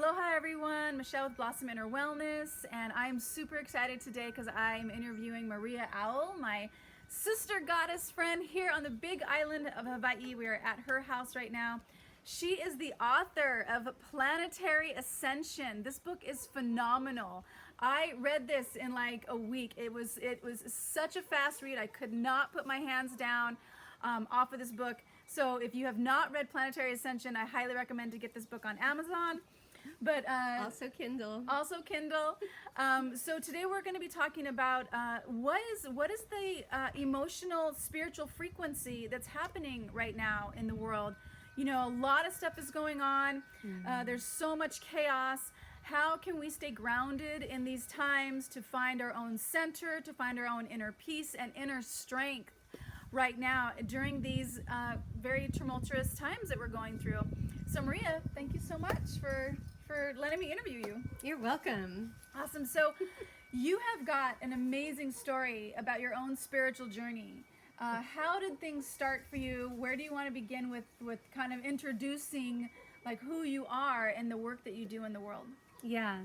Aloha everyone, Michelle with Blossom Inner Wellness, and I'm super excited today because I'm interviewing Maria Owl, my sister goddess friend here on the big island of Hawaii. We are at her house right now. She is the author of Planetary Ascension. This book is phenomenal. I read this in like a week. It was such a fast read. I could not put my hands down off of this book. So if you have not read Planetary Ascension, I highly recommend to get this book on Amazon. But also Kindle. Also Kindle. So today we're going to be talking about what is the emotional, spiritual frequency that's happening right now in the world. You know, a lot of stuff is going on. There's so much chaos. How can we stay grounded in these times to find our own center, to find our own inner peace and inner strength right now during these very tumultuous times that we're going through? So Maria, thank you so much for letting me interview you. You're welcome. Awesome. So you have got an amazing story about your own spiritual journey. How did things start for you? Where do you want to begin with kind of introducing like who you are and the work that you do in the world? Yeah.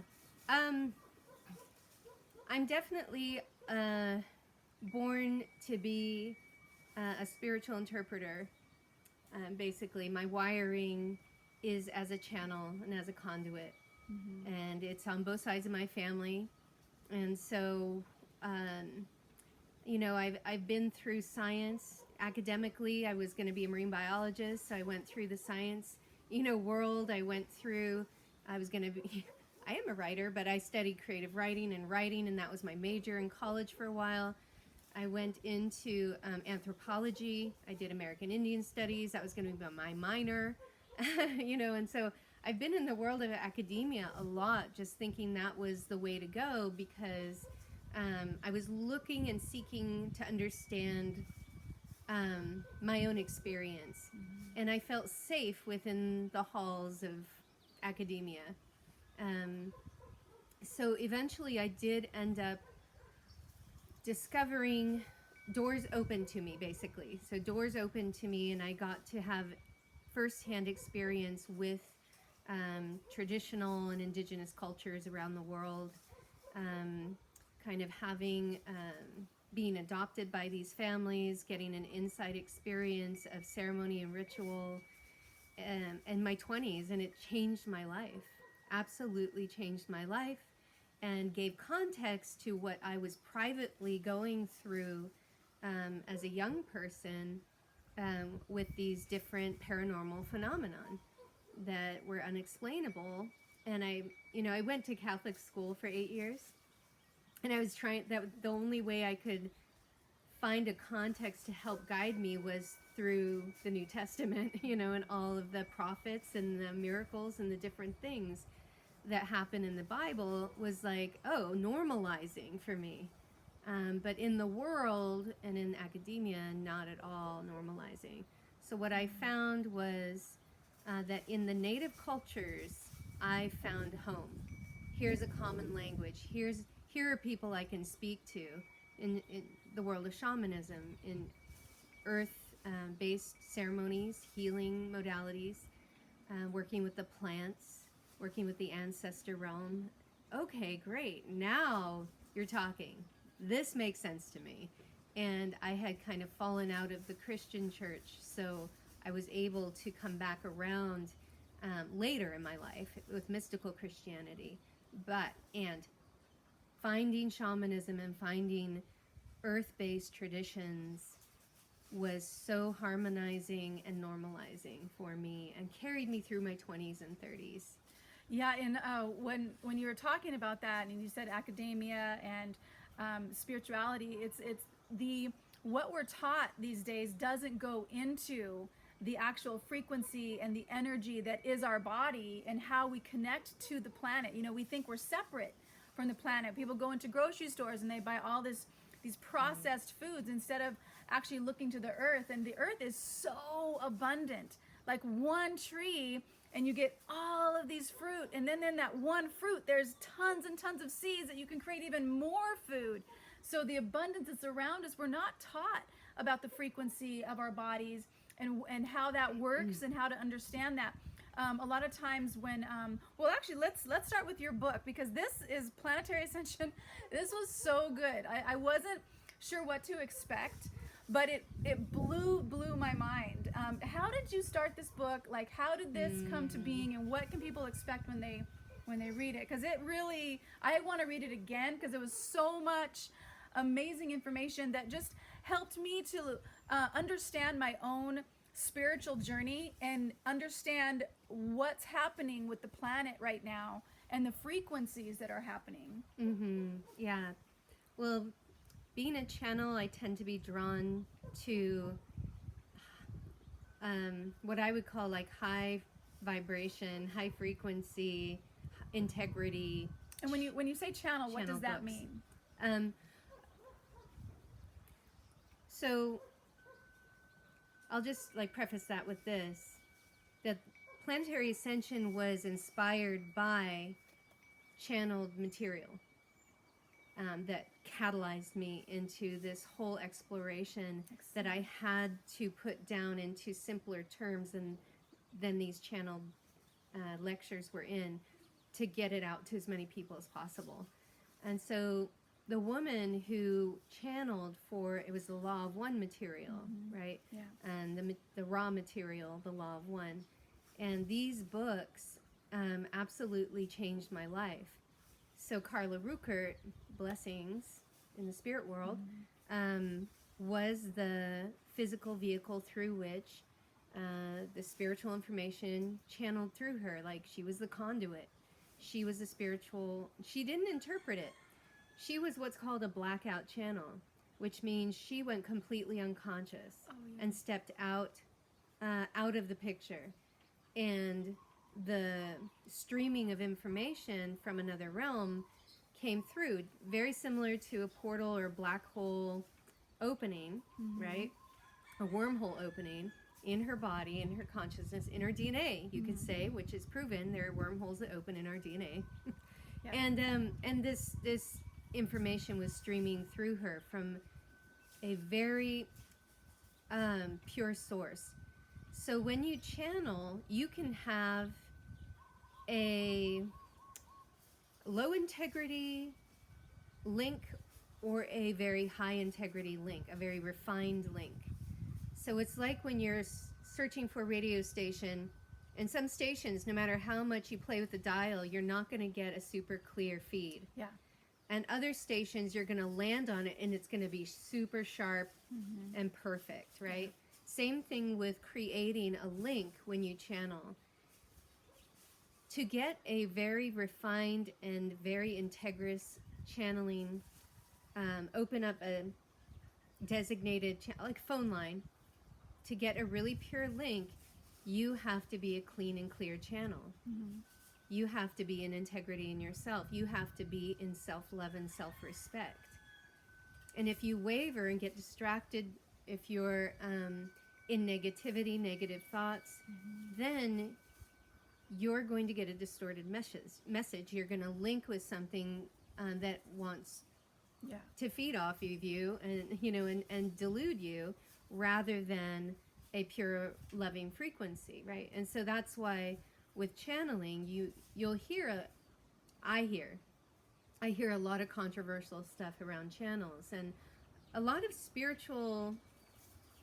I'm definitely born to be a spiritual interpreter. Basically, my wiring is as a channel and as a conduit. And it's on both sides of my family. And so, you know, I've been through science. Academically, I was going to be a marine biologist. So I went through the science, world. I was going to be, I am a writer, but I studied creative writing, and that was my major in college for a while. I went into anthropology. I did American Indian studies. That was going to be my minor, and so I've been in the world of academia a lot, just thinking that was the way to go because I was looking and seeking to understand my own experience. And I felt safe within the halls of academia. So eventually I did end up discovering doors open to me, basically. So doors open to me, and I got to have firsthand experience with traditional and indigenous cultures around the world, kind of having being adopted by these families, getting an inside experience of ceremony and ritual in my 20s, and it changed my life. Absolutely changed my life, and gave context to what I was privately going through as a young person with these different paranormal phenomenon that were unexplainable. And I went to Catholic school for 8 years, and I was the only way I could find a context to help guide me was through the New Testament, and all of the prophets and the miracles and the different things that happen in the Bible was like, normalizing for me. But in the world and in academia, not at all normalizing. So what I found was that in the native cultures, I found home. Here's a common language. Here are people I can speak to in the world of shamanism, in earth-based ceremonies, healing modalities, working with the plants, working with the ancestor realm. Okay, great. Now you're talking. This makes sense to me. And I had kind of fallen out of the Christian church, so I was able to come back around later in my life with mystical Christianity. And finding shamanism and finding earth-based traditions was so harmonizing and normalizing for me and carried me through my 20s and 30s. Yeah, and when you were talking about that, and you said academia and spirituality, it's what we're taught these days doesn't go into the actual frequency and the energy that is our body and how we connect to the planet. We think we're separate from the planet. People go into grocery stores and they buy all these processed foods instead of actually looking to the earth. And the earth is so abundant, like one tree, and you get all of these fruit. And then in that one fruit, there's tons and tons of seeds that you can create even more food. So the abundance that's around us, we're not taught about the frequency of our bodies and how that works and how to understand that. a lot of times when, well, actually, let's start with your book, because this is Planetary Ascension. This was so good. I wasn't sure what to expect, but it blew my mind. How did you start this book? Like, how did this come to being, and what can people expect when they read it? Because it really, I want to read it again, because it was so much amazing information that just helped me to understand my own spiritual journey and understand what's happening with the planet right now and the frequencies that are happening. Yeah. Well, being a channel, I tend to be drawn to what I would call like high vibration, high frequency, integrity. And when you say channel, what does that books. mean? So I'll just like preface that with this, that Planetary Ascension was inspired by channeled material that catalyzed me into this whole exploration that I had to put down into simpler terms than these channeled lectures were in, to get it out to as many people as possible. And so the woman who channeled for, it was the Law of One material, right? Yeah. And the raw material, the Law of One. And these books absolutely changed my life. So Carla Ruckert, blessings in the spirit world, was the physical vehicle through which the spiritual information channeled through her. Like, she was the conduit. She was a spiritual, she didn't interpret it. She was what's called a blackout channel, which means she went completely unconscious and stepped out of the picture. And the streaming of information from another realm came through, very similar to a portal or black hole opening, right? A wormhole opening in her body, in her consciousness, in her DNA, you could say, which is proven. There are wormholes that open in our DNA. And this information was streaming through her from a very pure source. So when you channel, you can have a low integrity link or a very high integrity link, a very refined link. So it's like when you're searching for a radio station, and some stations, no matter how much you play with the dial, you're not going to get a super clear feed. Yeah. And other stations, you're going to land on it and it's going to be super sharp and perfect, right? Same thing with creating a link when you channel. To get a very refined and very integrous channeling, open up a designated, like phone line, to get a really pure link, you have to be a clean and clear channel. You have to be in integrity in yourself. You have to be in self-love and self-respect. And if you waver and get distracted, if you're in negativity, negative thoughts, then you're going to get a distorted message. You're going to link with something that wants to feed off of you and delude you, rather than a pure loving frequency, right? And so that's why with channeling, you'll hear I hear a lot of controversial stuff around channels, and a lot of spiritual,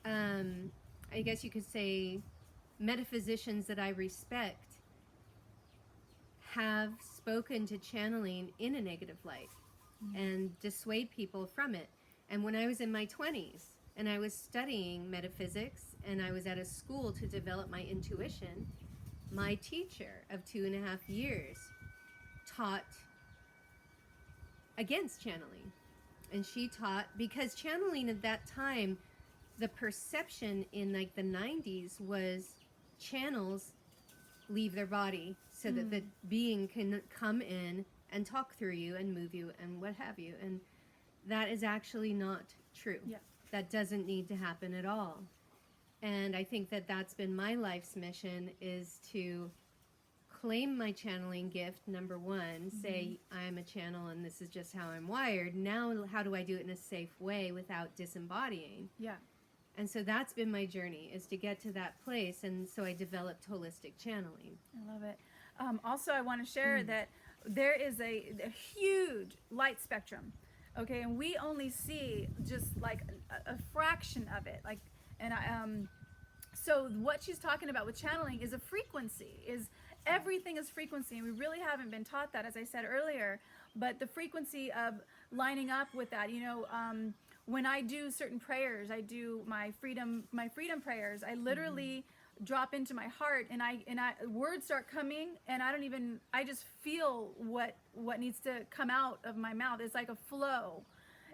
I guess you could say, metaphysicians that I respect have spoken to channeling in a negative light and dissuade people from it. And when I was in my 20s and I was studying metaphysics and I was at a school to develop my intuition, my teacher of 2.5 years taught against channeling. And she taught, because channeling at that time, the perception in like the 90s was channels leave their body so that the being can come in and talk through you and move you and what have you. And that is actually not true. Yeah. That doesn't need to happen at all. And I think that that's been my life's mission, is to claim my channeling gift, number one, say I'm a channel and this is just how I'm wired. Now, how do I do it in a safe way without disembodying? Yeah. And so that's been my journey, is to get to that place. And so I developed holistic channeling. I love it. Also, I want to share that there is a huge light spectrum, okay, and we only see just like a fraction of it. Like, and so what she's talking about with channeling is a frequency. Is everything is frequency, and we really haven't been taught that, as I said earlier. But the frequency of lining up with that, when I do certain prayers, I do my freedom prayers. I literally drop into my heart, and I words start coming, and I just feel what needs to come out of my mouth. It's like a flow,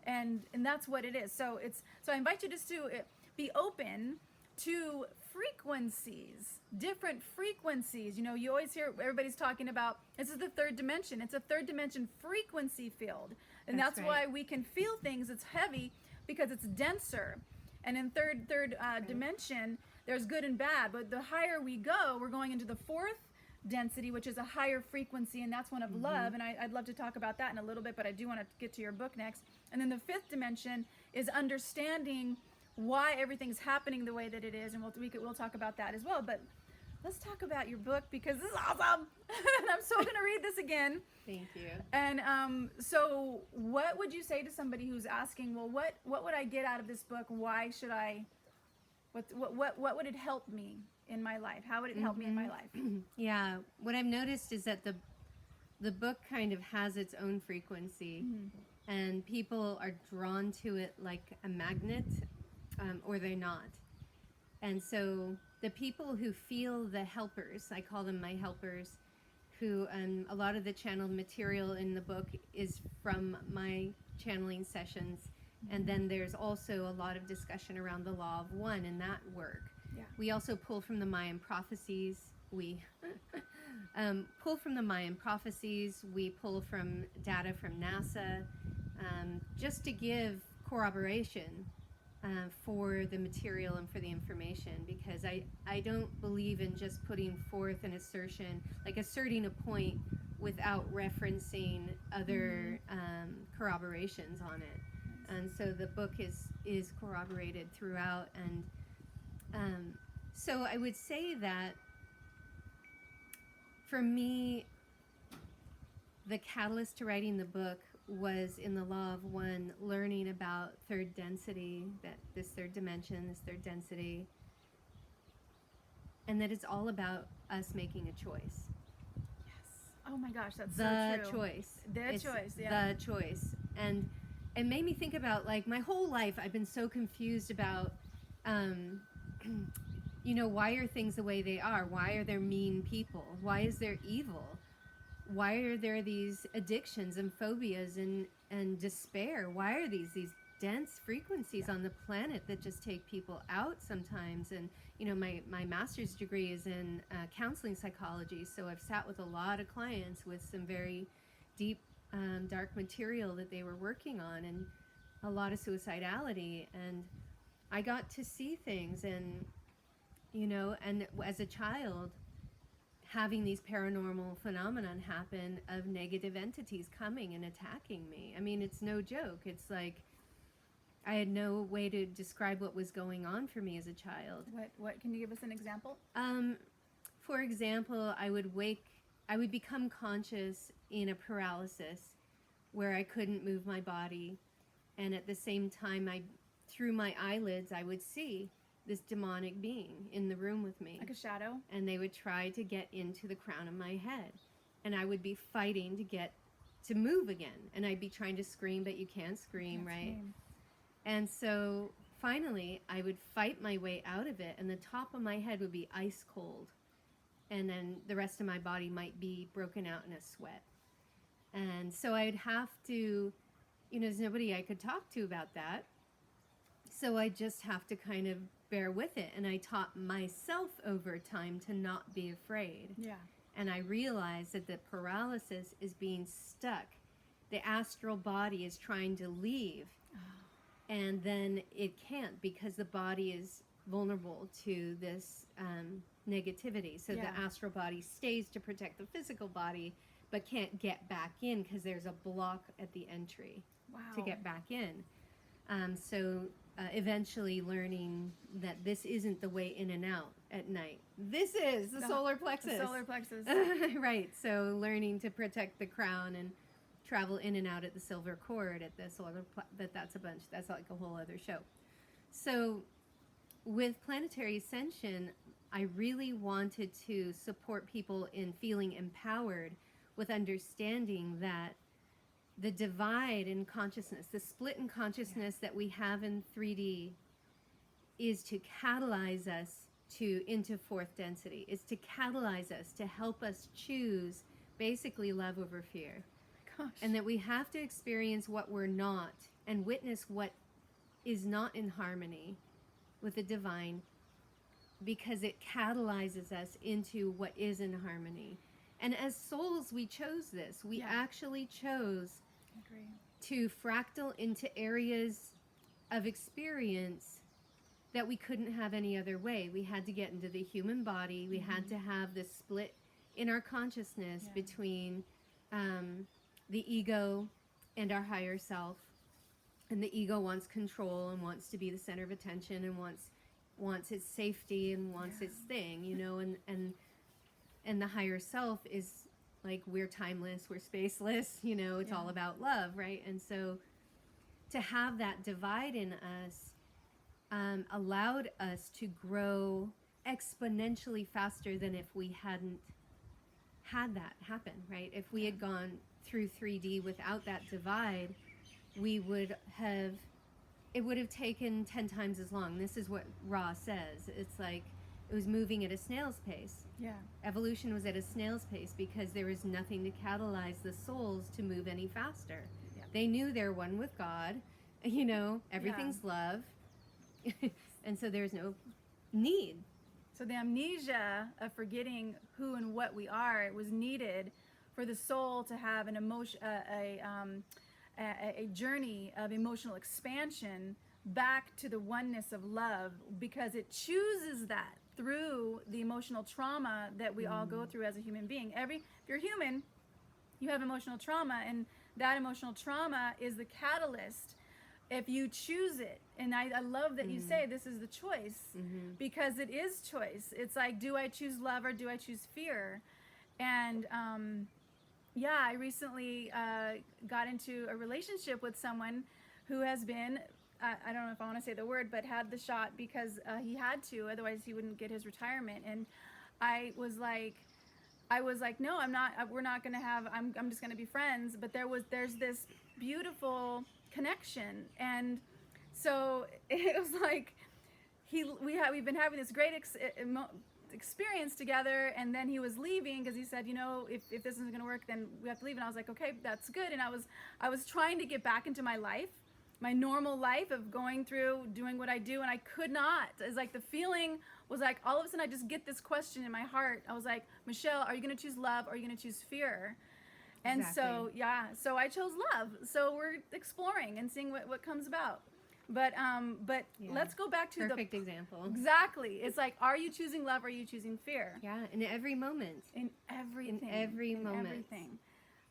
and that's what it is. So I invite you just to be open to frequencies, different frequencies. You always hear everybody's talking about, this is the third dimension. It's a third dimension frequency field. And that's right. why we can feel things. It's heavy because it's denser. And in third dimension, there's good and bad. But the higher we go, we're going into the fourth density, which is a higher frequency, and that's one of love. And I'd love to talk about that in a little bit, but I do want to get to your book next. And then the fifth dimension is understanding why everything's happening the way that it is, and we'll talk about that as well. But let's talk about your book, because this is awesome. And I'm so going to read this again. Thank you. And so what would you say to somebody who's asking, well, what would I get out of this book? Why should I, what would it help me in my life? How would it help me in my life? Yeah, what I've noticed is that the book kind of has its own frequency, and people are drawn to it like a magnet, or they're not. And so the people who feel the helpers, I call them my helpers, who a lot of the channeled material in the book is from my channeling sessions. And then there's also a lot of discussion around the law of one and that work. Yeah. We also pull from the Mayan prophecies. We pull from the Mayan prophecies. We pull from data from NASA, just to give corroboration for the material and for the information, because I don't believe in just putting forth an assertion, like asserting a point without referencing other corroborations on it. And so the book is corroborated throughout. And so I would say that for me, the catalyst to writing the book was in the law of one, learning about third density, that this third dimension, this third density, and that it's all about us making a choice. Yes. Oh my gosh, that's The so true. choice. The It's choice, yeah. The choice. And it made me think about, like, my whole life I've been so confused about, why are things the way they are? Why are there mean people? Why is there evil? Why are there these addictions and phobias and despair? Why are these dense frequencies on the planet that just take people out sometimes? And my master's degree is in counseling psychology, so I've sat with a lot of clients with some very deep dark material that they were working on, and a lot of suicidality. And I got to see things, and and as a child, having these paranormal phenomenon happen of negative entities coming and attacking me. I mean, it's no joke. It's like I had no way to describe what was going on for me as a child. What can you give us an example? For example, I would become conscious in a paralysis where I couldn't move my body, and at the same time, through my eyelids, I would see this demonic being in the room with me. Like a shadow? And they would try to get into the crown of my head. And I would be fighting to move again. And I'd be trying to scream, but you can't scream, right? Scream. And so finally, I would fight my way out of it, and the top of my head would be ice cold. And then the rest of my body might be broken out in a sweat. And so I'd have to, there's nobody I could talk to about that. So I just have to kind of bear with it. And I taught myself over time to not be afraid. Yeah. And I realized that the paralysis is being stuck. The astral body is trying to leave. And then it can't, because the body is vulnerable to this negativity. So the astral body stays to protect the physical body, but can't get back in because there's a block at the entry to get back in. So eventually learning that this isn't the way in and out at night. This is the solar plexus. The solar plexus. Right. So learning to protect the crown and travel in and out at the silver cord at the solar that's a bunch. That's like a whole other show. So with planetary ascension, I really wanted to support people in feeling empowered with understanding that the divide in consciousness, the split in consciousness that we have in 3D is to catalyze us into fourth density, is to catalyze us, to help us choose basically love over fear. Gosh. And that we have to experience what we're not and witness what is not in harmony with the divine, because it catalyzes us into what is in harmony. And as souls, we chose this. We actually chose Agree. to fractal into areas of experience that we couldn't have any other way. We had to get into the human body. We had to have this split in our consciousness between the ego and our higher self. And the ego wants control and wants to be the center of attention and wants its safety and wants its thing, you know, and the higher self is like, we're timeless, we're spaceless, you know, it's all about love, right? And so to have that divide in us allowed us to grow exponentially faster than if we hadn't had that happen, right? If we had gone through 3D without that divide, we would have, it would have taken 10 times as long. This is what Ra says. It's like, it was moving at a snail's pace. Yeah. Evolution was at a snail's pace because there was nothing to catalyze the souls to move any faster. Yeah. They knew they're one with God, you know, everything's love. And so there's no need. So the amnesia of forgetting who and what we are, it was needed for the soul to have an emotion, a journey of emotional expansion back to the oneness of love, because it chooses that through the emotional trauma that we all go through as a human being. If you're human, you have emotional trauma, and that emotional trauma is the catalyst if you choose it. And I love that you say this is the choice, because it is choice. It's like, do I choose love or do I choose fear? And I recently got into a relationship with someone who has been, I don't know if I want to say the word, but had the shot because he had to, otherwise he wouldn't get his retirement. And I was like, no, I'm not, we're not going to have, I'm just going to be friends. But there's this beautiful connection. And so it was like, we've been having this great experience together, and then he was leaving because he said, you know, if this isn't going to work, then we have to leave. And I was like, okay, that's good. And I was trying to get back into my life, my normal life of going through doing what I do, and I could not. It's like the feeling was like, all of a sudden I just get this question in my heart. I was like, Michelle, are you going to choose love or are you going to choose fear? And so so I chose love. So we're exploring and seeing what comes about. But let's go back to perfect example. Exactly. It's like, are you choosing love or are you choosing fear? Yeah, in every moment. In everything. In every moment. Everything.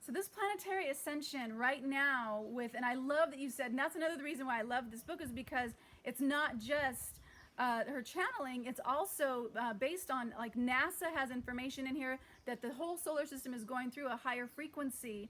So this planetary ascension right now and I love that you said, and that's another reason why I love this book, is because it's not just her channeling, it's also based on, like, NASA has information in here that the whole solar system is going through a higher frequency.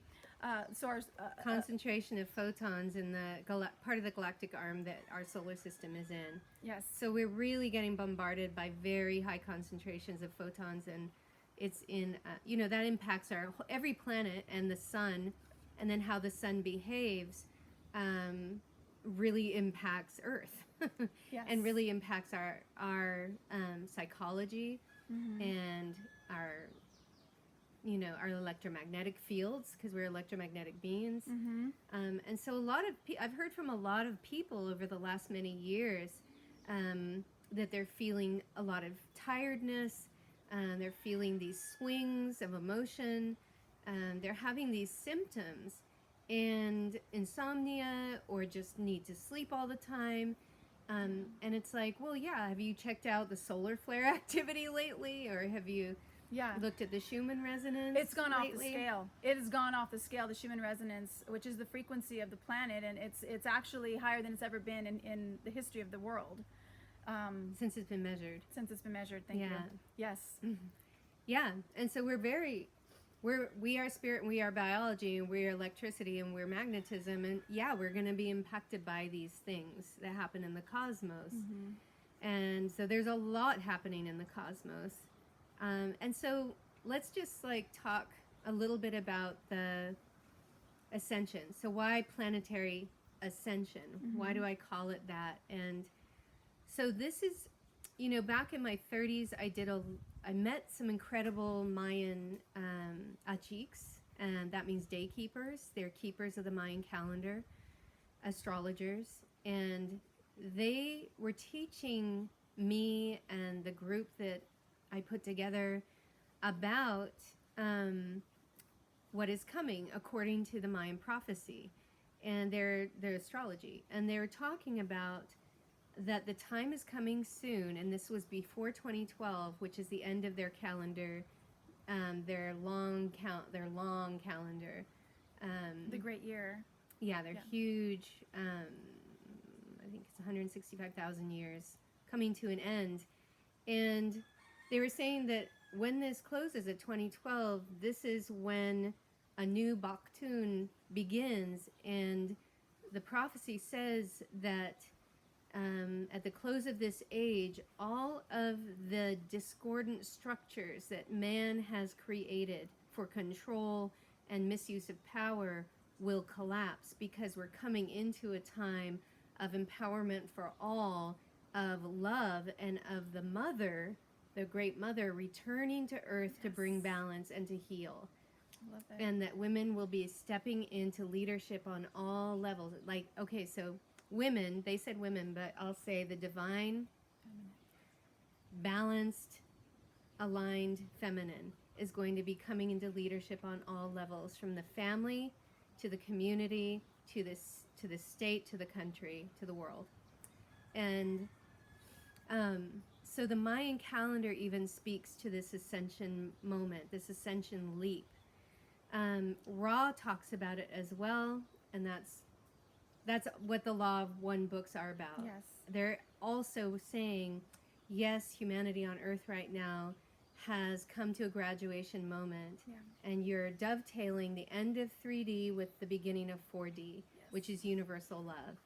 So our concentration of photons in the part of the galactic arm that our solar system is in. Yes. So we're really getting bombarded by very high concentrations of photons, and it's in, that impacts every planet and the sun, and then how the sun behaves really impacts Earth. Yes. And really impacts our psychology and our electromagnetic fields, because we're electromagnetic beings. And so I've heard from a lot of people over the last many years that they're feeling a lot of tiredness, they're feeling these swings of emotion, they're having these symptoms, and insomnia, or just need to sleep all the time. And it's like, well, yeah, have you checked out the solar flare activity lately? Or have you, Yeah. looked at the Schumann resonance. It's gone off the lately. scale. It has gone off the scale, the Schumann resonance, which is the frequency of the planet, and it's actually higher than it's ever been in the history of the world. Since it's been measured. Since it's been measured. Thank you. Yeah. Yes. Yeah, and so we are spirit and we are biology and we're electricity and we're magnetism, and yeah, we're going to be impacted by these things that happen in the cosmos. And so there's a lot happening in the cosmos. And so let's just like talk a little bit about the ascension. So why planetary ascension? Why do I call it that? And so this is, you know, back in my 30s, I met some incredible Mayan achiks, and that means day keepers. They're keepers of the Mayan calendar, astrologers, and they were teaching me and the group that I put together about what is coming according to the Mayan prophecy and their astrology. And they were talking about that the time is coming soon, and this was before 2012, which is the end of their calendar, their long calendar. The great year. Yeah, they're huge. I think it's 165,000 years coming to an end. And they were saying that when this closes at 2012, this is when a new Baktun begins. And the prophecy says that at the close of this age, all of the discordant structures that man has created for control and misuse of power will collapse, because we're coming into a time of empowerment for all, of love, and of the mother, the great mother, returning to earth to bring balance and to heal. I love that. And that women will be stepping into leadership on all levels. Like, okay, so women, they said women, but I'll say the divine, balanced, aligned feminine is going to be coming into leadership on all levels, from the family to the community to the state to the country to the world. And so the Mayan calendar even speaks to this ascension moment, this ascension leap. Ra talks about it as well, and that's what the Law of One books are about. Yes. They're also saying, yes, humanity on Earth right now has come to a graduation moment, and you're dovetailing the end of 3D with the beginning of 4D, which is universal love.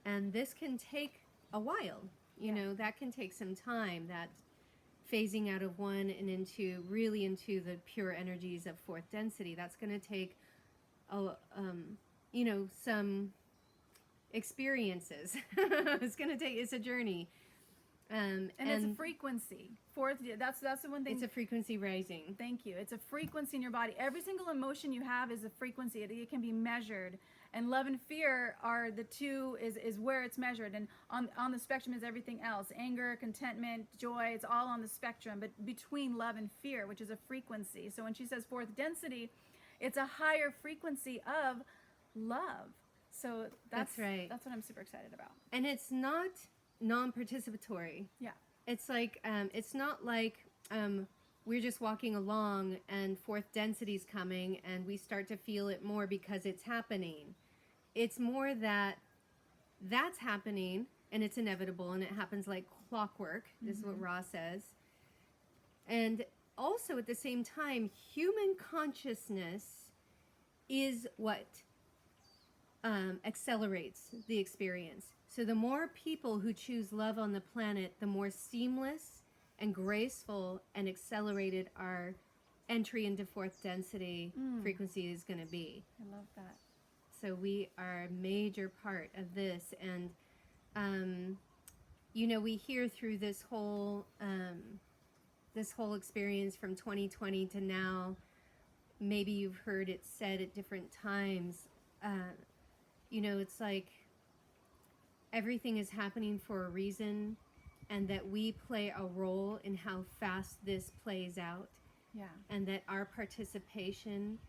And this can take a while, you know, that can take some time, that phasing out of one and into the pure energies of fourth density. That's going to take, you know, some experiences. It's a journey. And it's a frequency. That's the one thing. It's a frequency rising. Thank you. It's a frequency in your body. Every single emotion you have is a frequency. It can be measured. And love and fear are the two, is where it's measured. And on the spectrum is everything else. Anger, contentment, joy, it's all on the spectrum. But between love and fear, which is a frequency. So when she says fourth density, it's a higher frequency of love. So that's right. That's what I'm super excited about. And it's not non-participatory. Yeah. It's like, it's not like we're just walking along and fourth density's coming and we start to feel it more because it's happening. It's more that that's happening and it's inevitable and it happens like clockwork. This is what Ra says. And also at the same time, human consciousness is what accelerates the experience. So the more people who choose love on the planet, the more seamless and graceful and accelerated our entry into fourth density frequency is going to be. I love that. So we are a major part of this. And, you know, we hear through this whole experience from 2020 to now, maybe you've heard it said at different times, you know, it's like everything is happening for a reason, and that we play a role in how fast this plays out. Yeah. And that our participation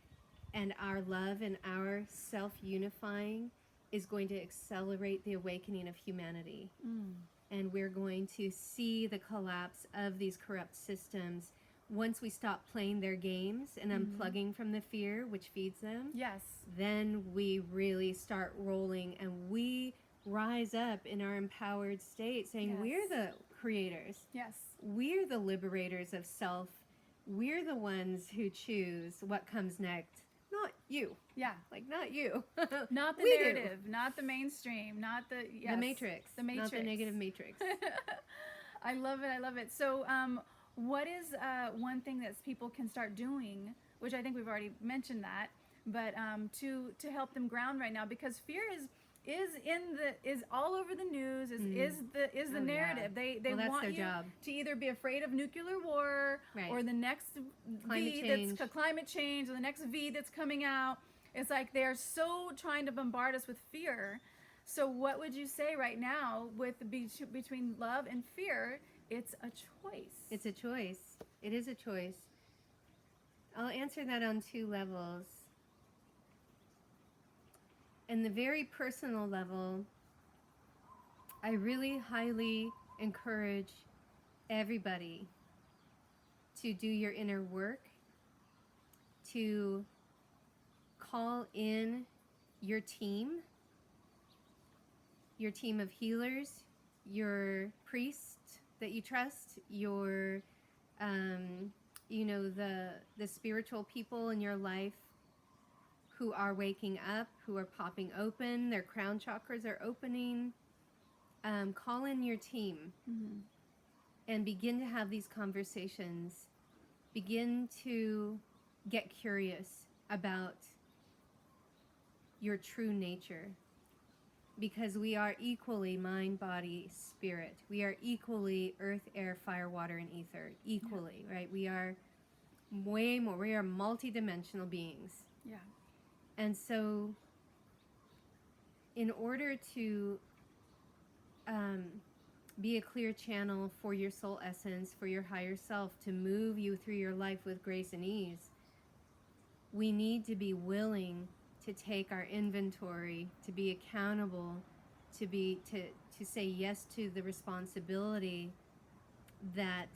and our love and our self-unifying is going to accelerate the awakening of humanity. And we're going to see the collapse of these corrupt systems once we stop playing their games and unplugging from the fear, which feeds them, Yes. then we really start rolling and we rise up in our empowered state saying, Yes. we're the creators. Yes. We're the liberators of self. We're the ones who choose what comes next. Not you. Yeah. Like, not you. Not the We do. narrative, not the mainstream, not the The Matrix. The Matrix. Not the negative Matrix. I love it. I love it. So, what is one thing that people can start doing, which I think we've already mentioned that, but to help them ground right now, because fear is all over the news, is the Oh, yeah. narrative. They Well, that's want their you job. to either be afraid of nuclear war Right. or the next Climate V change. that's climate change, or the next V that's coming out. It's like they're so trying to bombard us with fear. So what would you say right now with between love and fear? It's a choice. It's a choice. It is a choice. I'll answer that on two levels. In the very personal level, I really highly encourage everybody to do your inner work, to call in your team of healers, your priest that you trust, your the spiritual people in your life who are waking up, who are popping open, their crown chakras are opening. Call in your team and begin to have these conversations. Begin to get curious about your true nature, because we are equally mind, body, spirit. We are equally earth, air, fire, water, and ether. Equally, right? We are way more. We are multidimensional beings. Yeah. And so, in order to be a clear channel for your soul essence, for your higher self, to move you through your life with grace and ease, we need to be willing to take our inventory, to be accountable, to say yes to the responsibility that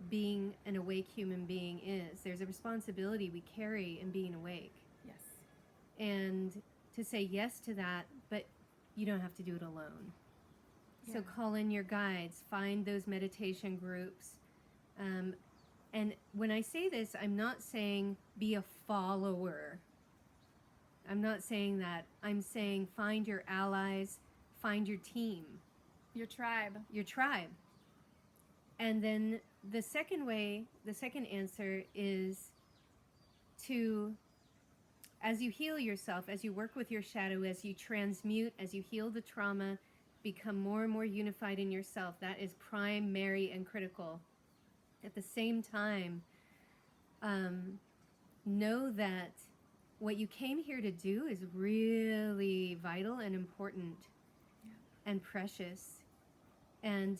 being an awake human being is. There's a responsibility we carry in being awake. Yes. And to say yes to that, but you don't have to do it alone. So Yeah. call in your guides, find those meditation groups. And when I say this, I'm not saying be a follower. I'm not saying that. I'm saying find your allies, find your team, Your tribe. your tribe. And then the second answer is to, as you heal yourself, as you work with your shadow, as you transmute, as you heal the trauma, become more and more unified in yourself. That is primary and critical. At the same time, know that what you came here to do is really vital and important and precious. And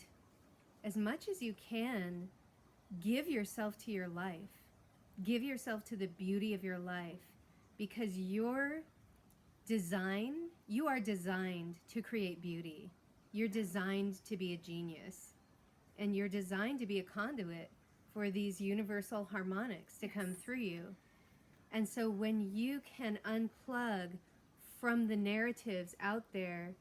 as much as you can, give yourself to your life. Give yourself to the beauty of your life, because you are designed to create beauty. You're designed to be a genius. And you're designed to be a conduit for these universal harmonics to come through you. And so when you can unplug from the narratives out there,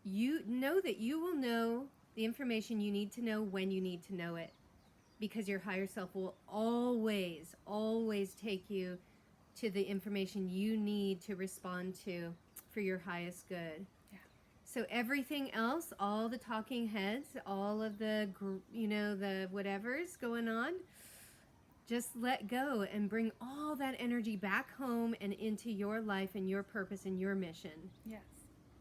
you know that you will know the information you need to know when you need to know it, because your higher self will always, always take you to the information you need to respond to for your highest good. Yeah. So everything else, all the talking heads, all of the whatever's going on, just let go and bring all that energy back home and into your life and your purpose and your mission. Yes.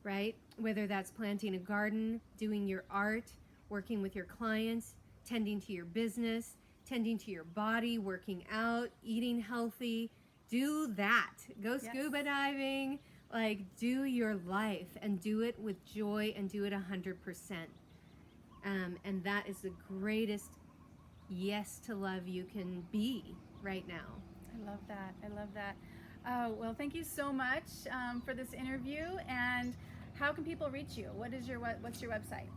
Right? Whether that's planting a garden, doing your art, working with your clients, tending to your business, tending to your body, working out, eating healthy. Do that. Go scuba diving. Like, do your life and do it with joy and do it 100%. And that is the greatest yes to love you can be right now. I love that. I love that. Well, thank you so much for this interview. And how can people reach you? What's your website?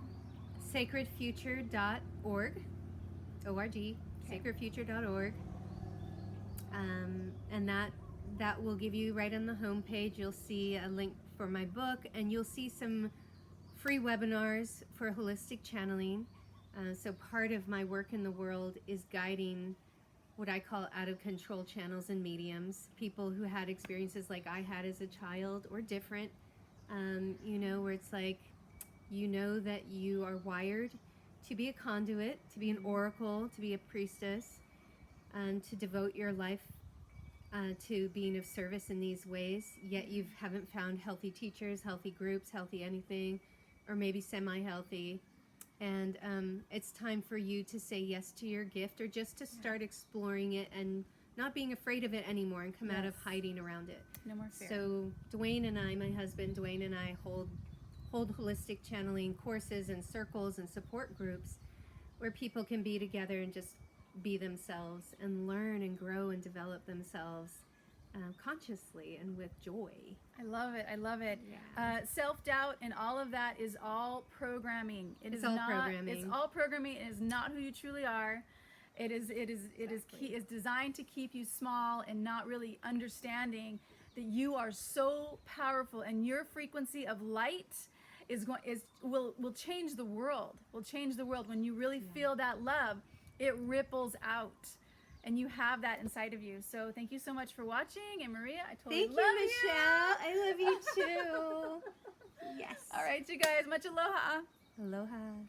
Sacredfuture.org. O-R-G. Okay. sacredfuture.org. And that will give you right on the homepage. You'll see a link for my book, and you'll see some free webinars for holistic channeling. So part of my work in the world is guiding what I call out of control channels and mediums, people who had experiences like I had as a child or different, where it's like, that you are wired to be a conduit, to be an oracle, to be a priestess, and to devote your life to being of service in these ways, yet you haven't found healthy teachers, healthy groups, healthy anything, or maybe semi-healthy. And it's time for you to say yes to your gift, or just to start exploring it and not being afraid of it anymore and come out of hiding around it. No more fear. So Dwayne and I, my husband Dwayne and I, hold holistic channeling courses and circles and support groups where people can be together and just be themselves and learn and grow and develop themselves consciously and with joy. I love it. I love it. Yeah. Self-doubt and all of that is all programming. It's all programming. It's all programming. It is not who you truly are. It is designed to keep you small and not really understanding that you are so powerful, and your frequency of light will change the world. Will change the world when you really feel that love. It ripples out. And you have that inside of you. So thank you so much for watching. And Maria, I totally love you. Michelle. I love you too. Yes. All right, you guys. Much aloha. Aloha.